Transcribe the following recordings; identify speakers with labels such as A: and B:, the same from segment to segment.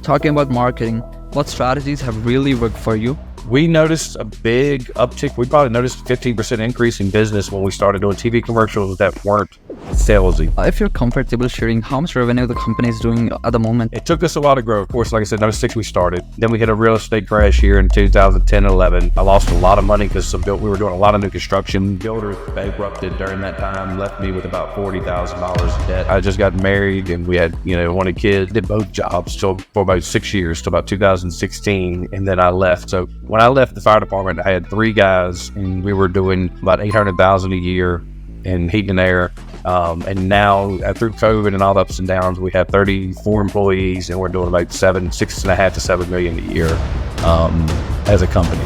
A: talking about marketing. What strategies have really worked for you?
B: We noticed a big uptick. We probably noticed a 15% increase in business when we started doing TV commercials that weren't salesy.
A: If you're comfortable sharing how much revenue the company is doing at the moment.
B: It took us a while to grow. Of course, like I said, '96 we started. Then we hit a real estate crash here in 2010-11. I lost a lot of money because we were doing a lot of new construction. Builders bankrupted during that time, left me with about $40,000 in debt. I just got married and we had, wanted kids. Did both jobs for about 6 years, till about 2016, and then I left. So when I left the fire department, I had 3 guys, and we were doing about $800,000 a year in heat and air. And now, through COVID and all the ups and downs, we have 34 employees, and we're doing about $6.5 to $7 million a year as a company.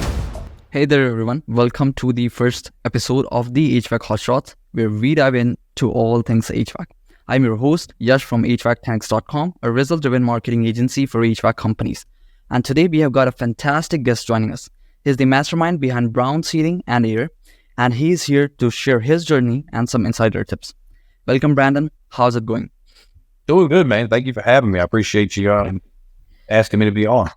A: Hey there, everyone. Welcome to the first episode of the HVAC Hotshots, where we dive into all things HVAC. I'm your host, Yash from HVACtanks.com, a result-driven marketing agency for HVAC companies. And today we have got a fantastic guest joining us. He's the mastermind behind Brown Seating and Air, and he's here to share his journey and some insider tips. Welcome, Brandon. How's it going?
B: Doing good, man. Thank you for having me. I appreciate you asking me to be on.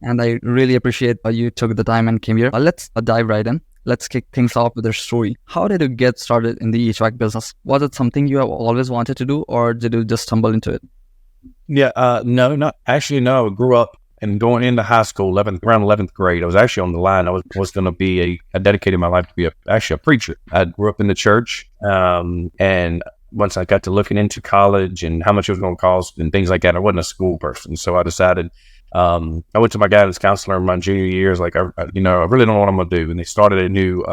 A: And I really appreciate you took the time and came here. Let's dive right in. Let's kick things off with your story. How did you get started in the HVAC business? Was it something you have always wanted to do, or did you just stumble into it?
B: Yeah, no. I grew up and going into high school, around 11th grade. I was actually on the line. I was going to be I dedicated my life to be a preacher. I grew up in the church, and once I got to looking into college and how much it was going to cost and things like that, I wasn't a school person. So I decided, I went to my guidance counselor in my junior years, like, I really don't know what I'm going to do. And they started a new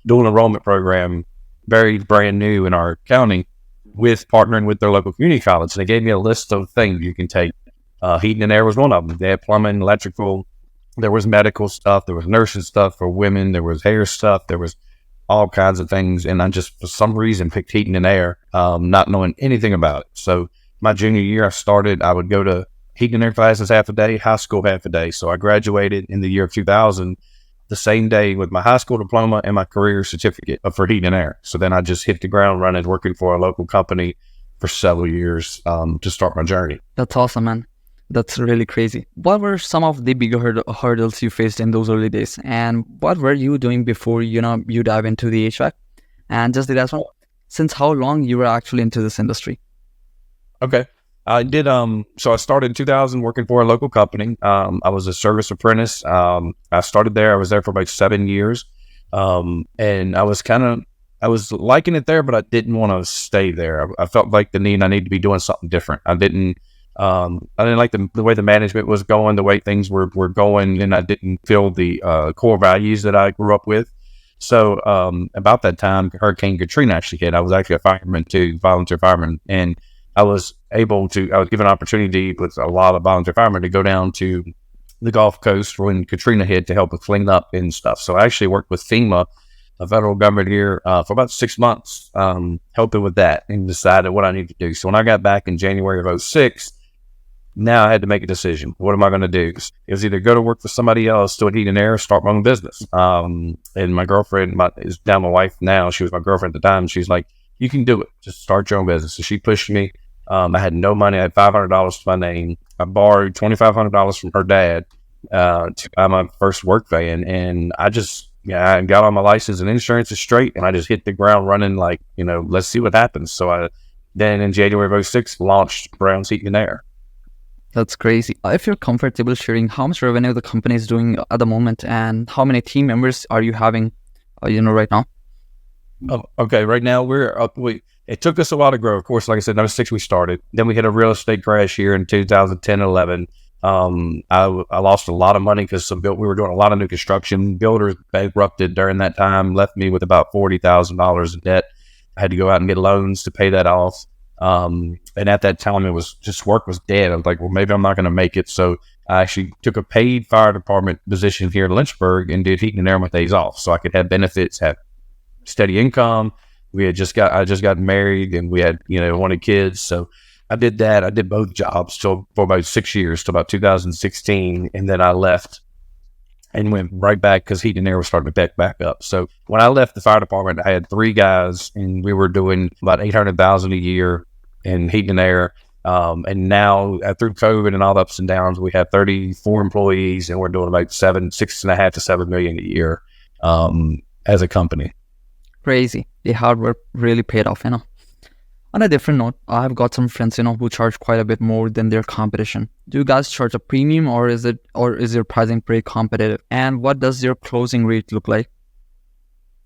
B: dual enrollment program, very brand new in our county, with partnering with their local community college. And they gave me a list of things you can take. Heating and air was one of them. They had plumbing, electrical, there was medical stuff, there was nursing stuff for women, there was hair stuff, there was all kinds of things. And I just, for some reason, picked heating and air, not knowing anything about it. So my junior year, I would go to heating and air classes half a day, high school half a day. So I graduated in the year of 2000, the same day with my high school diploma and my career certificate for heating and air. So then I just hit the ground running, working for a local company for several years to start my journey.
A: That's awesome, man. That's really crazy. What were some of the bigger hurdles you faced in those early days? And what were you doing before, you dive into the HVAC? And just the last one, since how long you were actually into this industry?
B: Okay. I did, so I started in 2000 working for a local company. I was a service apprentice. I started there. I was there for about 7 years. And I was liking it there, but I didn't want to stay there. I felt like I need to be doing something different. I didn't like the way the management was going, the way things were going, and I didn't feel the core values that I grew up with. So about that time, Hurricane Katrina actually hit. I was actually a fireman too, volunteer fireman, and I was given an opportunity with a lot of volunteer firemen to go down to the Gulf Coast when Katrina hit to help with clean up and stuff. So I actually worked with FEMA, the federal government here, for about 6 months, helping with that, and decided what I needed to do. So when I got back in January of 2006, now I had to make a decision. What am I going to do? It was either go to work for somebody else, do heat and air, start my own business. And my girlfriend is now my wife now. She was my girlfriend at the time. She's like, you can do it. Just start your own business. So she pushed me. I had no money. I had $500 to my name. I borrowed $2,500 from her dad to buy my first work van. And I got all my license and insurance straight. And I just hit the ground running like, let's see what happens. So then in January of 2006, launched Brown Seating and Air.
A: That's crazy. If you're comfortable sharing how much revenue the company is doing at the moment and how many team members are you having, right now?
B: Oh, okay. Right now it took us a while to grow. Of course, like I said, '96 we started. Then we hit a real estate crash here in 2010-11. I lost a lot of money because we were doing a lot of new construction. Builders bankrupted during that time, left me with about $40,000 in debt. I had to go out and get loans to pay that off. And at that time, it was just work was dead. I was like, well, maybe I'm not going to make it. So I actually took a paid fire department position here in Lynchburg and did heating and air with days off. So I could have benefits, have steady income. I just got married and we had, wanted kids. So I did that. I did both jobs for about 6 years, till about 2016. And then I left and went right back because heat and air was starting to pick back up. So when I left the fire department, I had 3 guys and we were doing about $800,000 a year in heat and air. And now through COVID and all the ups and downs, we have 34 employees, and we're doing about 6.5 to 7 million a year as a company.
A: Crazy. The hard work really paid off, On a different note, I've got some friends, who charge quite a bit more than their competition. Do you guys charge a premium, or is your pricing pretty competitive? And what does your closing rate look like?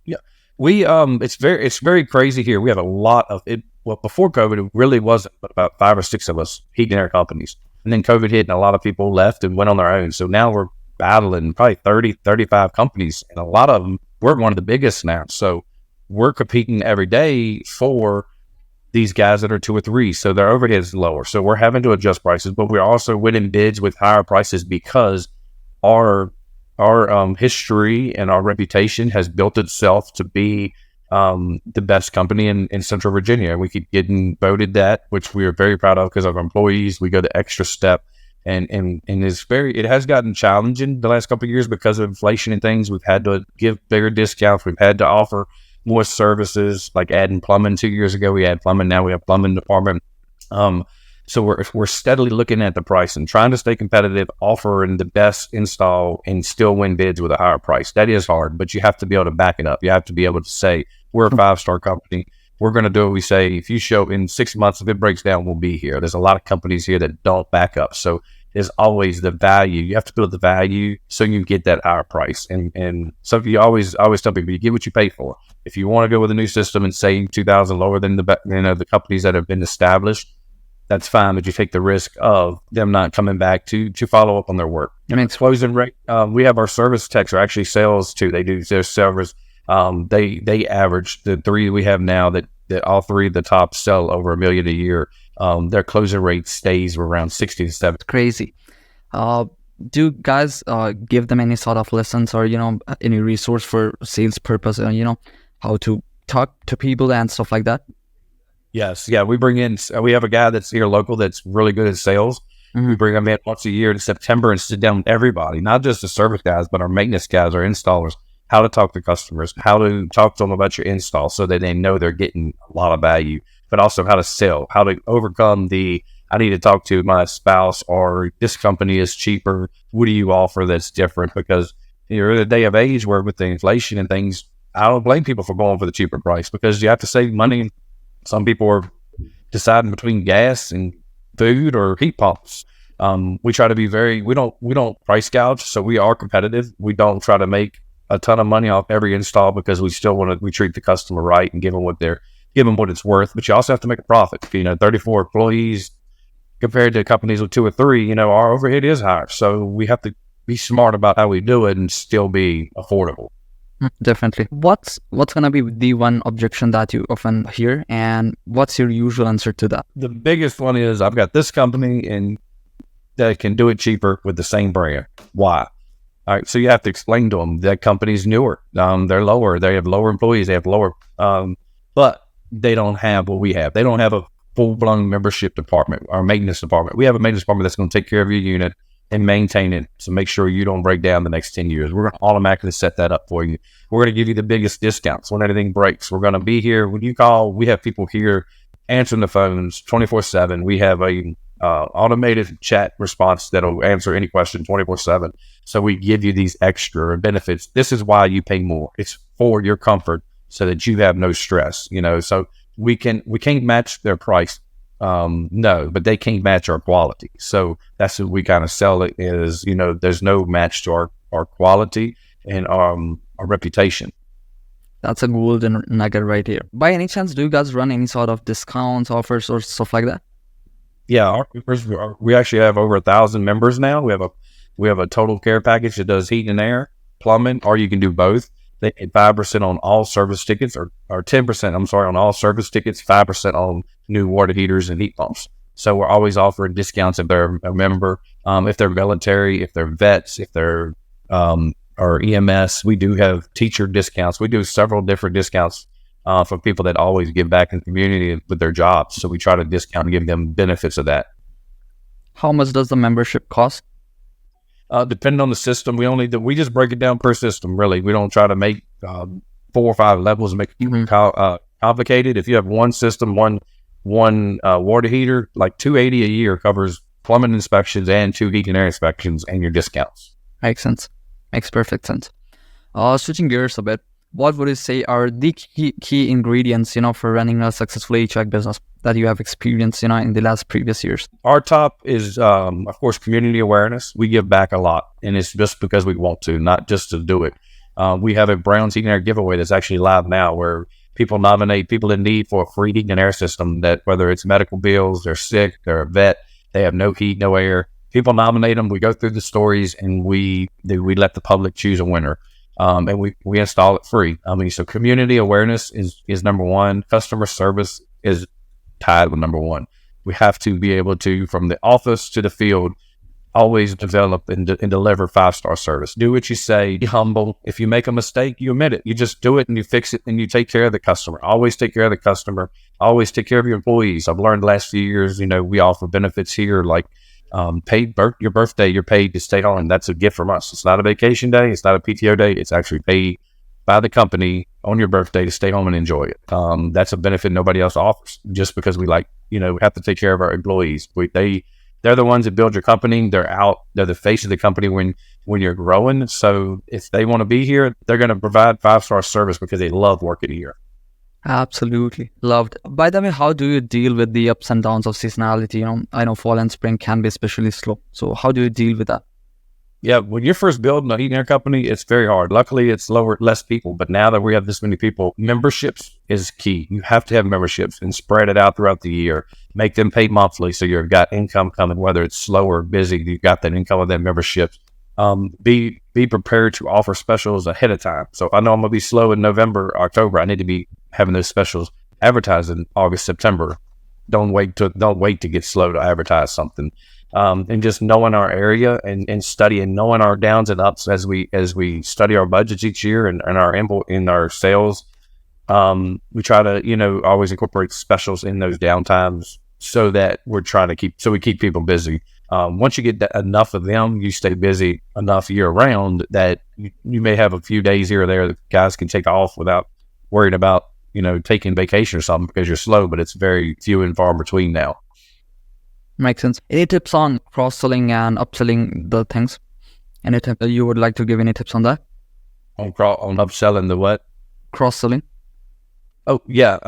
B: Yeah, it's very crazy here. We have a lot of it. Well, before COVID, it really wasn't, but about 5 or 6 of us heat and air companies. And then COVID hit, and a lot of people left and went on their own. So now we're battling probably 30, 35 companies, and a lot of them, we're one of the biggest now. So we're competing every day for these guys that are 2 or 3, so their overhead is lower. So we're having to adjust prices, but we're also winning bids with higher prices because our history and our reputation has built itself to be the best company in Central Virginia. We keep getting voted that, which we are very proud of because of our employees. We go the extra step, and it has gotten challenging the last couple of years because of inflation and things. We've had to give bigger discounts. We've had to offer more services, like adding plumbing. 2 years ago, we had plumbing. Now we have plumbing department. So we're steadily looking at the price and trying to stay competitive, offering the best install and still win bids with a higher price. That is hard, but you have to be able to back it up. You have to be able to say, we're a 5-star company. We're going to do what we say. If you show in 6 months, if it breaks down, we'll be here. There's a lot of companies here that don't back up. So there's always the value. You have to build the value so you get that higher price. And so you always tell people, you get what you pay for. If you want to go with a new system and say $2,000 lower than the companies that have been established, that's fine, but you take the risk of them not coming back to follow up on their work. I mean, closing rate. We have our service techs are actually sales too. They do their service. They average the 3 we have now that all 3 of the top sell over $1 million a year. Their closing rate stays around 60 to 70.
A: Crazy. Do you guys give them any sort of lessons or any resource for sales purpose? How to talk to people and stuff like that?
B: Yes. Yeah. We have a guy that's here local that's really good at sales. Mm-hmm. We bring him in once a year in September and sit down with everybody, not just the service guys, but our maintenance guys, our installers, how to talk to customers, how to talk to them about your install so that they know they're getting a lot of value, but also how to sell, how to overcome I need to talk to my spouse, or this company is cheaper. What do you offer that's different? Because you're in a day of age where with the inflation and things, I don't blame people for going for the cheaper price because you have to save money. Some people are deciding between gas and food or heat pumps. We try to be we don't price gouge, so we are competitive. We don't try to make a ton of money off every install because we still we treat the customer right and give them what it's worth. But you also have to make a profit. 34 employees compared to companies with 2 or 3, our overhead is higher. So we have to be smart about how we do it and still be affordable.
A: Definitely. What's going to be the one objection that you often hear, and what's your usual answer to that?
B: The biggest one is, I've got this company and that can do it cheaper with the same brand. Why? All right. So you have to explain to them that company's newer. They're lower. They have lower employees. They have lower, but they don't have what we have. They don't have a full-blown membership department or maintenance department. We have a maintenance department that's going to take care of your unit and maintain it. So make sure you don't break down the next 10 years. We're going to automatically set that up for you. We're going to give you the biggest discounts when anything breaks. We're going to be here. When you call, we have people here answering the phones 24/7. We have a automated chat response that'll answer any question 24/7. So we give you these extra benefits. This is why you pay more. It's for your comfort so that you have no stress, so we can't match their price. No, but they can't match our quality. So that's what we kind of sell it is, there's no match to our quality and our reputation.
A: That's a golden nugget right here. By any chance, do you guys run any sort of discounts, offers, or stuff like that?
B: Yeah, our members, we actually have over 1,000 members now. We have a total care package that does heat and air, plumbing, or you can do both. They get 5% on all service tickets, or 10%, on all service tickets, 5% on new water heaters and heat pumps. So we're always offering discounts if they're a member, if they're military, if they're vets, if they're or EMS. We do have teacher discounts. We do several different discounts for people that always give back in the community with their jobs. So we try to discount and give them benefits of that.
A: How much does the membership cost?
B: Depending on the system, we just break it down per system. Really, we don't try to make 4 or 5 levels and make it complicated. If you have one system, one one water heater, like $280 a year covers plumbing inspections and 2 heat and air inspections and your discounts.
A: Makes sense. Makes perfect sense. Switching gears a bit, what would you say are the key ingredients, for running a successful HVAC business that you have experienced, in the last previous years?
B: Our top is, of course, community awareness. We give back a lot, and it's just because we want to, not just to do it. We have a Brown's Heat and Air giveaway that's actually live now, where people nominate people in need for a free heat and air system, that whether it's medical bills, they're sick, they're a vet, they have no heat, no air. People nominate them. We go through the stories, and we let the public choose a winner. And we install it free. So community awareness is number one. Customer service is tied with number one. We have to be able to, from the office to the field, always develop and deliver 5-star service. Do what you say, be humble. If you make a mistake, you admit it. You just do it and you fix it and you take care of the customer. Always take care of the customer. Always take care of your employees. I've learned the last few years, we offer benefits here like your birthday, you're paid to stay home. That's a gift from us. It's not a vacation day. It's not a PTO day. It's actually paid by the company on your birthday to stay home and enjoy it. That's a benefit nobody else offers, just because we have to take care of our employees. They're the ones that build your company. They're the face of the company when you're growing. So if they want to be here, they're going to provide 5-star service because they love working here.
A: Absolutely. Loved. By the way, how do you deal with the ups and downs of seasonality? I know fall and spring can be especially slow. So how do you deal with that?
B: Yeah, when you're first building a heat and air company, it's very hard. Luckily, it's less people. But now that we have this many people, memberships is key. You have to have memberships and spread it out throughout the year. Make them pay monthly so you've got income coming, whether it's slow or busy. You've got that income of that membership. Be prepared to offer specials ahead of time. So if I know I'm going to be slow in November, October, I need to be having those specials advertised in August, September. Don't wait to get slow to advertise something. And just knowing our area and studying, knowing our downs and ups as we study our budgets each year and our sales. We try to, always incorporate specials in those downtimes so that we keep people busy. Once you get enough of them, you stay busy enough year round that you may have a few days here or there that guys can take off without worrying about, taking vacation or something because you're slow, but it's very few and far between now.
A: Makes sense. Any tips on cross-selling and upselling the things? Any tip you would like to give? Any tips on that?
B: On upselling the what?
A: Cross-selling.
B: Oh yeah.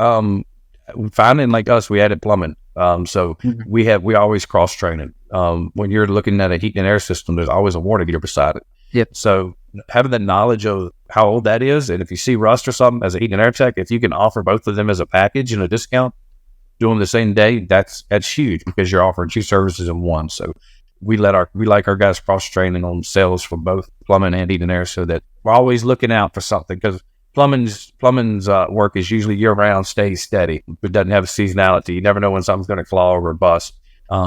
B: Finding like us, we added plumbing. We always cross training. When you're looking at a heat and air system, there's always a water heater beside it.
A: Yep.
B: So having the knowledge of how old that is, and if you see rust or something as a heat and air tech, if you can offer both of them as a package and a discount, do them the same day, that's huge because you're offering 2 services in one. So we like our guys cross training on sales for both plumbing and heat and air, so that we're always looking out for something, because plumbing's work is usually year round, stays steady. It doesn't have a seasonality. You never know when something's going to clog or bust.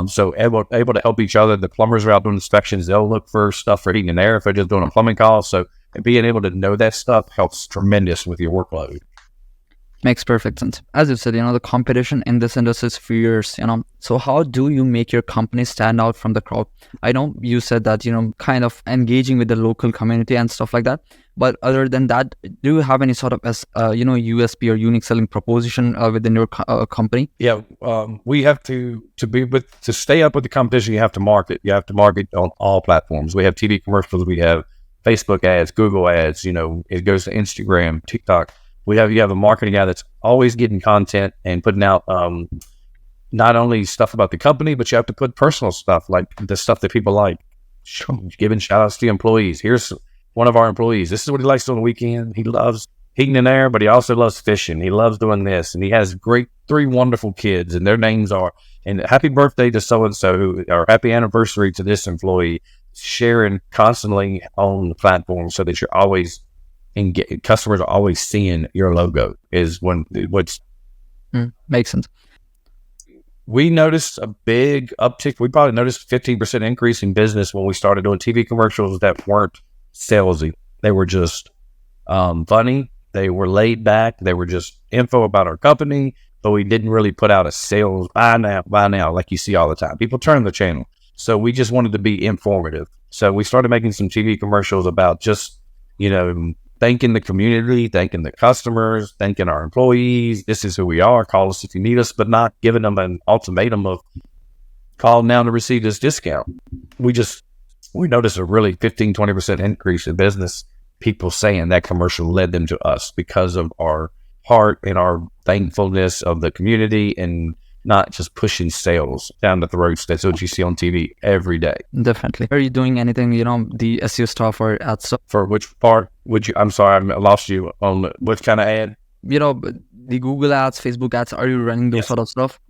B: So able to help each other. The plumbers are out doing inspections. They'll look for stuff for heating and air if they're just doing a plumbing call. So being able to know that stuff helps tremendous with your workload.
A: Makes perfect sense. As you said, the competition in this industry is fierce, So how do you make your company stand out from the crowd? I know you said that, kind of engaging with the local community and stuff like that. But other than that, do you have any sort of, USP or unique selling proposition within your company?
B: Yeah, we have to stay up with the competition. You have to market. You have to market on all platforms. We have TV commercials. We have Facebook ads, Google ads. It goes to Instagram, TikTok. You have a marketing guy that's always getting content and putting out not only stuff about the company, but you have to put personal stuff, like the stuff that people like. Giving shout outs to employees. Here's one of our employees. This is what he likes on the weekend. He loves heating and air, but he also loves fishing. He loves doing this, and he has 3 wonderful kids, and their names are, and happy birthday to so-and-so, or happy anniversary to this employee. Sharing constantly on the platform so that you're always, and customers are always seeing your logo is what's
A: makes sense.
B: We noticed a big uptick. We probably noticed 15% increase in business when we started doing TV commercials that weren't salesy. They were just funny. They were laid back. They were just info about our company, but we didn't really put out a sales buy now like you see all the time. People turn the channel. So we just wanted to be informative. So we started making some TV commercials about just, thanking the community, thanking the customers, thanking our employees. This is who we are. Call us if you need us, but not giving them an ultimatum of call now to receive this discount. We noticed a really 15-20% increase in business. People saying that commercial led them to us because of our heart and our thankfulness of the community, and not just pushing sales down the throats. That's what you see on TV every day.
A: Definitely. Are you doing anything, the SEO stuff or ad stuff?
B: For which part would you, I'm sorry, I lost you on which kind of ad?
A: The Google ads, Facebook ads, are you running those sort of stuff?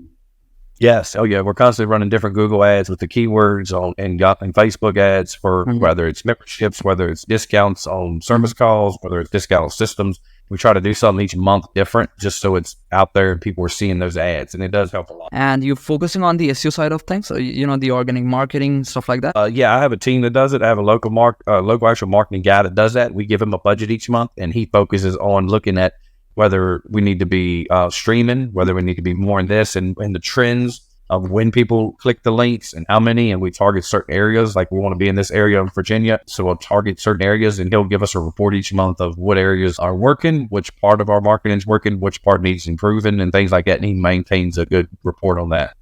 B: Yes. Oh, yeah. We're constantly running different Google ads with the keywords and Facebook ads for whether it's memberships, whether it's discounts on service calls, whether it's discount on systems. We try to do something each month different, just so it's out there and people are seeing those ads, and it does help a lot.
A: And you're focusing on the SEO side of things, the organic marketing, stuff like that?
B: Yeah, I have a team that does it. I have a local actual marketing guy that does that. We give him a budget each month, and he focuses on looking at whether we need to be streaming, whether we need to be more in this, and the trends of when people click the links and how many, and we target certain areas. Like we want to be in this area in Virginia, so we'll target certain areas, and he'll give us a report each month of what areas are working, which part of our marketing is working, which part needs improving, and things like that, and he maintains a good report on that.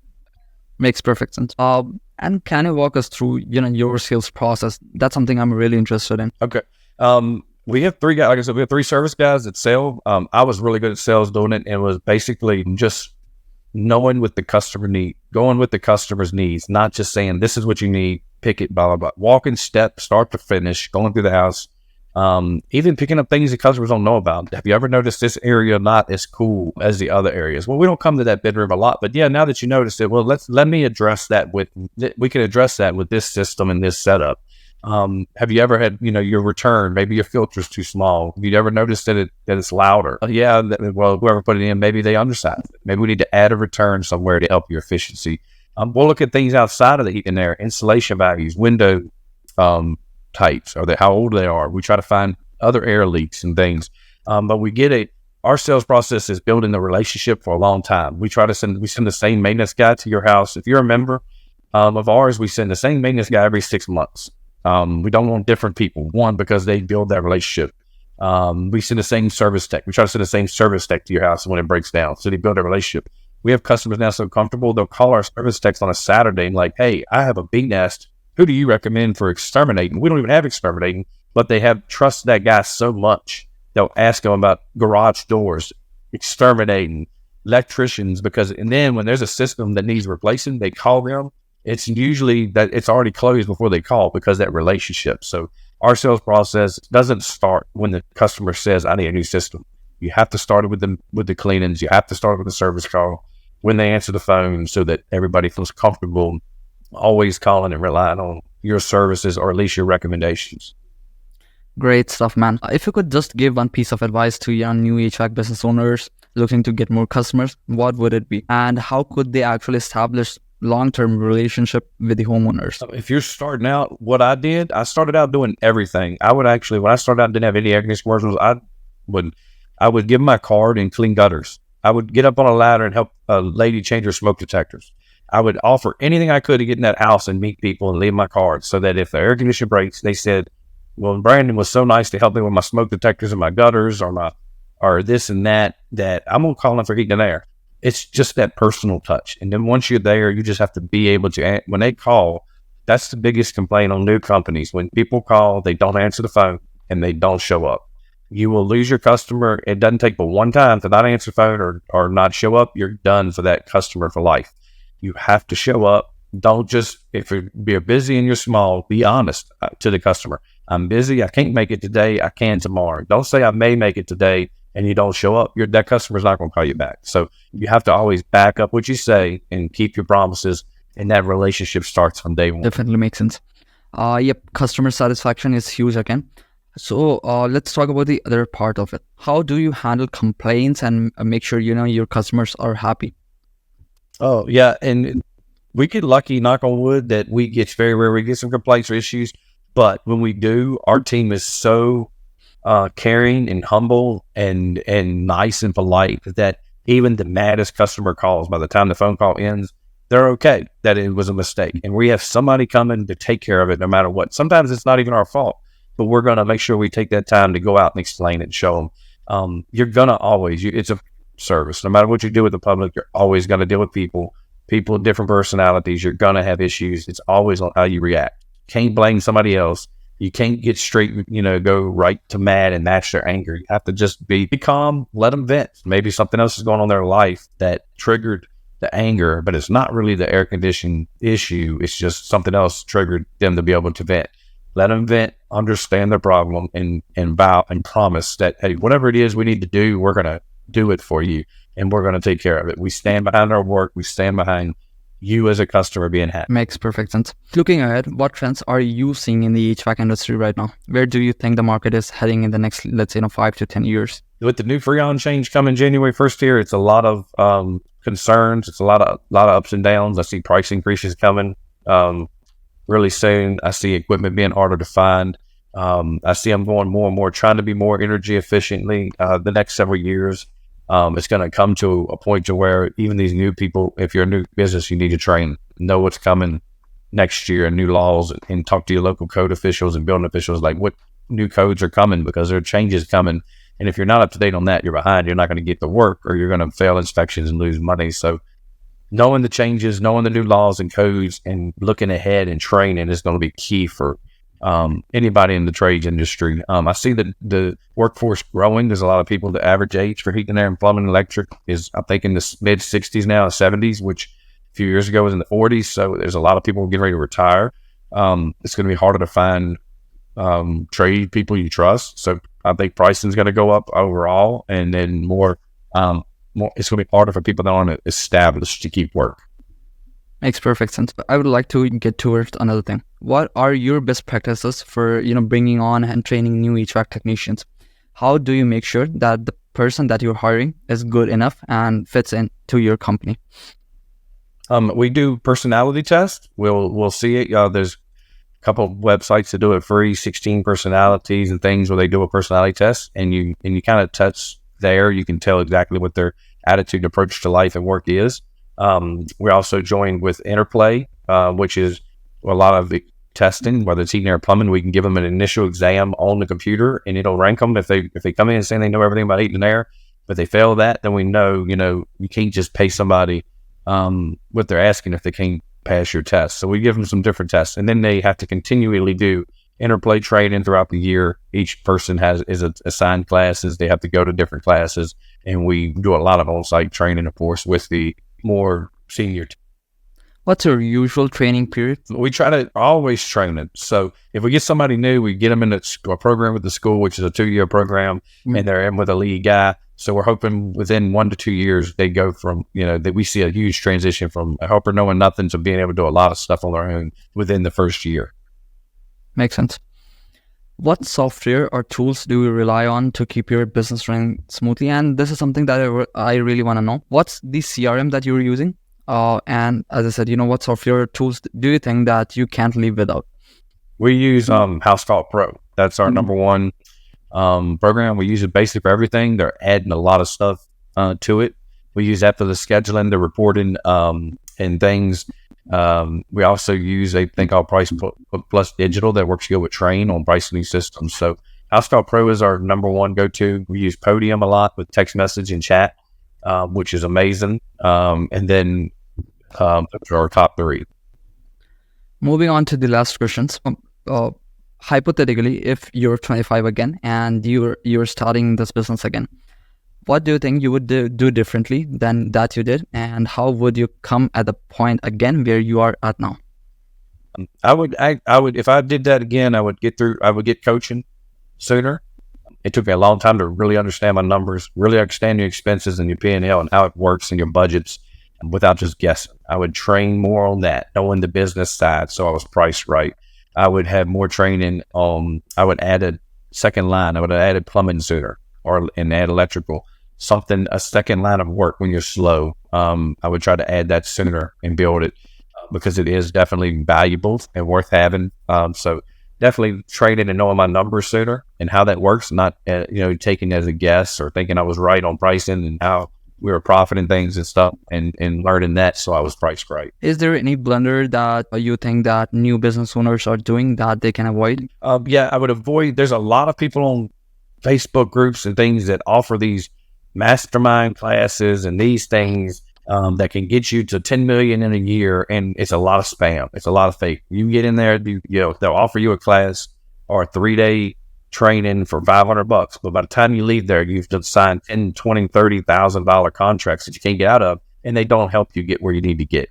A: Makes perfect sense. And can you walk us through, your sales process? That's something I'm really interested in.
B: Okay. We have three guys. Like I said, we have three service guys that sell. I was really good at sales doing it, and it was basically just knowing what the customer need, going with the customer's needs, not just saying this is what you need, pick it, blah blah blah. Walking step, start to finish, going through the house, even picking up things that customers don't know about. Have you ever noticed this area not as cool as the other areas? Well, we don't come to that bedroom a lot, but yeah, now that you noticed it, well, let me address that we can address that with this system and this setup. Have you ever had, your return, maybe your filter's too small? Have you ever noticed that it's louder? Well, whoever put it in, maybe they undersized it. Maybe we need to add a return somewhere to help your efficiency. We'll look at things outside of the heat and air, insulation values, window types, or how old they are. We try to find other air leaks and things. But our sales process is building the relationship for a long time. We send the same maintenance guy to your house. If you're a member of ours, we send the same maintenance guy every 6 months. We don't want different people. One, because they build that relationship. We send the same service tech. We try to send the same service tech to your house when it breaks down, so they build a relationship. We have customers now so comfortable, they'll call our service techs on a Saturday and like, hey, I have a bee nest. Who do you recommend for exterminating? We don't even have exterminating, but they have trusted that guy so much. They'll ask him about garage doors, exterminating, electricians, and then when there's a system that needs replacing, they call them. It's usually that it's already closed before they call because of that relationship. So our sales process doesn't start when the customer says, I need a new system. You have to start it with the cleanings. You have to start with the service call when they answer the phone, so that everybody feels comfortable always calling and relying on your services, or at least your recommendations.
A: Great stuff, man. If you could just give one piece of advice to young new HVAC business owners looking to get more customers, what would it be? And how could they actually establish long-term relationship with the homeowners?
B: If you're starting out, what I did, I started out doing everything. When I started out, didn't have any air conditioning commercials. I would give my card and clean gutters. I would get up on a ladder and help a lady change her smoke detectors. I would offer anything I could to get in that house and meet people and leave my card, so that if the air conditioner breaks, they said, well, Brandon was so nice to help me with my smoke detectors and my gutters or this and that I'm going to call them for heat and air. It's just that personal touch. And then once you're there, you just have to be able to, when they call, that's the biggest complaint on new companies. When people call, they don't answer the phone and they don't show up. You will lose your customer. It doesn't take but one time to not answer the phone or not show up. You're done for that customer for life. You have to show up. Don't just, if you're busy and you're small, be honest to the customer. I'm busy. I can't make it today. I can tomorrow. Don't say I may make it today and you don't show up. That customer's not going to call you back. So you have to always back up what you say and keep your promises, and that relationship starts from day one.
A: Definitely makes sense. Customer satisfaction is huge again. So let's talk about the other part of it. How do you handle complaints and make sure your customers are happy?
B: Oh yeah, and we get lucky, knock on wood, that it's very rare we get some complaints or issues. But when we do, our team is so caring and humble and nice and polite that even the maddest customer calls, by the time the phone call ends, they're okay that it was a mistake. And we have somebody coming to take care of it no matter what. Sometimes it's not even our fault. but we're going to make sure we take that time to go out and explain it and show them. You're going to always, it's a service. No matter what you do with the public, you're always going to deal with people with different personalities. You're going to have issues. It's always on how you react. Can't blame somebody else. You can't get straight, go right to mad and match their anger. You have to just be calm, let them vent. Maybe something else is going on in their life that triggered the anger, but it's not really the air conditioning issue. It's just something else triggered them to be able to vent. Let them vent, understand their problem, and vow and promise that, hey, whatever it is we need to do, we're going to do it for you, and we're going to take care of it. We stand behind our work. We stand behind you as a customer being happy.
A: Makes perfect sense. Looking ahead, what trends are you seeing in the HVAC industry right now? Where do you think the market is heading in the next, let's say, 5 to 10 years?
B: With the new Freon change coming January 1st here, it's a lot of concerns. It's a lot of ups and downs. I see price increases coming really soon. I see equipment being harder to find. I see them going more and more, trying to be more energy efficiently the next several years. It's going to come to a point to where even these new people, if you're a new business, you need to train, know what's coming next year and new laws, and talk to your local code officials and building officials, like what new codes are coming, because there are changes coming. And if you're not up to date on that, you're behind. You're not going to get the work, or you're going to fail inspections and lose money. So knowing the changes, knowing the new laws and codes, and looking ahead and training is going to be key for anybody in the trades industry. I see that the workforce growing. There's a lot of people. The average age for heating, air, and plumbing and electric is, I think, in the mid 60s now, 70s, which a few years ago was in the 40s. So there's a lot of people getting ready to retire. It's going to be harder to find trade people you trust. So I think pricing is going to go up overall, and then more. It's going to be harder for people that aren't established to keep work.
A: Makes perfect sense. But I would like to get towards another thing. What are your best practices for bringing on and training new HVAC technicians? How do you make sure that the person that you're hiring is good enough and fits into your company?
B: We do personality tests. We'll see it. There's a couple of websites that do it free, 16 personalities and things where they do a personality test, and you kind of touch there. You can tell exactly what their attitude and approach to life and work is. We also joined with Interplay, which is a lot of the testing, whether it's heating, air, plumbing. We can give them an initial exam on the computer, and it'll rank them if they come in and saying they know everything about heating and air, but they fail that, then we know, you can't just pay somebody what they're asking if they can't pass your test. So we give them some different tests, and then they have to continually do Interplay training throughout the year. Each person is assigned classes. They have to go to different classes, and we do a lot of on-site training, of course, with the more senior team.
A: What's your usual training period?
B: We try to always train it. So if we get somebody new, we get them in a program with the school, which is a 2-year program, and they're in with a lead guy. So we're hoping within 1 to 2 years, they go from, that we see a huge transition from a helper knowing nothing to being able to do a lot of stuff on their own within the first year.
A: Makes sense. What software or tools do you rely on to keep your business running smoothly? And this is something that I really want to know. What's the CRM that you're using? And as I said, what software or tools do you think that you can't live without?
B: We use Hotshots Pro. That's our number one program. We use it basically for everything. They're adding a lot of stuff to it. We use that for the scheduling, the reporting, and things. We also use a thing called Price Plus Digital that works good with Train on pricing systems. So Hotshots Pro is our number one go-to. We use Podium a lot with text message and chat, which is amazing. And then those are our top 3.
A: Moving on to the last questions. Hypothetically, if you're 25 again and you're starting this business again, what do you think you would do differently than that you did, and how would you come at the point again where you are at now?
B: I would, if I did that again, I would get coaching sooner. It took me a long time to really understand my numbers, really understand your expenses and your P&L and how it works and your budgets without just guessing. I would train more on that, knowing the business side, so I was priced right. I would have more training on, I would add a second line. I would have added plumbing sooner, and add electrical, a second line of work when you're slow. I would try to add that sooner and build it because it is definitely valuable and worth having. So definitely training and knowing my numbers sooner and how that works, not taking as a guess or thinking I was right on pricing and how we were profiting things and stuff and learning that. So I was priced right.
A: Is there any blunder that you think that new business owners are doing that they can avoid?
B: Yeah, I would avoid. There's a lot of people on Facebook groups and things that offer these mastermind classes and these things that can get you to 10 million in a year. And it's a lot of spam. It's a lot of fake. You get in there, they'll offer you a class or a 3-day training for $500, but by the time you leave there, you've just signed $10, $20, $30,000 contracts that you can't get out of, and they don't help you get where you need to get.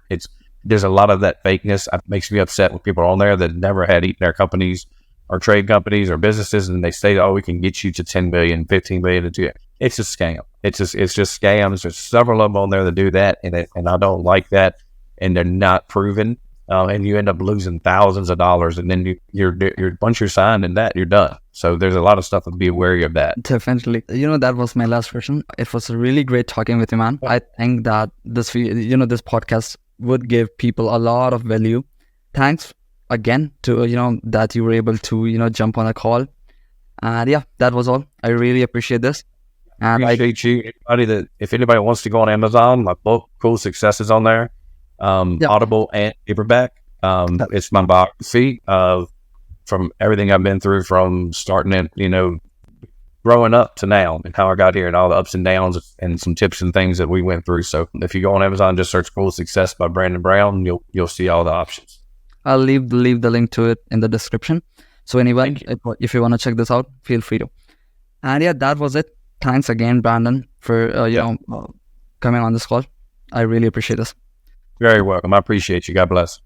B: There's a lot of that fakeness. It makes me upset when people are on there that never had eaten their companies or trade companies or businesses, and they say, "Oh, we can get you to 10 million, 15 million to do it." It's a scam. It's just scams. There's several of them on there that do that, and I don't like that, and they're not proven. And you end up losing thousands of dollars, and then you're once you're signed and that, you're done. So there's a lot of stuff to be wary of that.
A: Definitely. That was my last question. It was really great talking with you, man. I think that this podcast would give people a lot of value. Thanks again to, that you were able to, jump on a call. And yeah, that was all. I really appreciate this. And
B: appreciate you. If anybody wants to go on Amazon, my book, Cool Success, is on there. Audible and paperback. It's my biography from everything I've been through, from starting at, growing up to now, and how I got here and all the ups and downs and some tips and things that we went through. So if you go on Amazon, just search Cool Success by Brandon Brown, you'll see all the options.
A: I'll leave the link to it in the description. So anyone, if you want to check this out, feel free to. And yeah, that was it. Thanks again, Brandon, for coming on this call. I really appreciate this.
B: Very welcome. I appreciate you. God bless.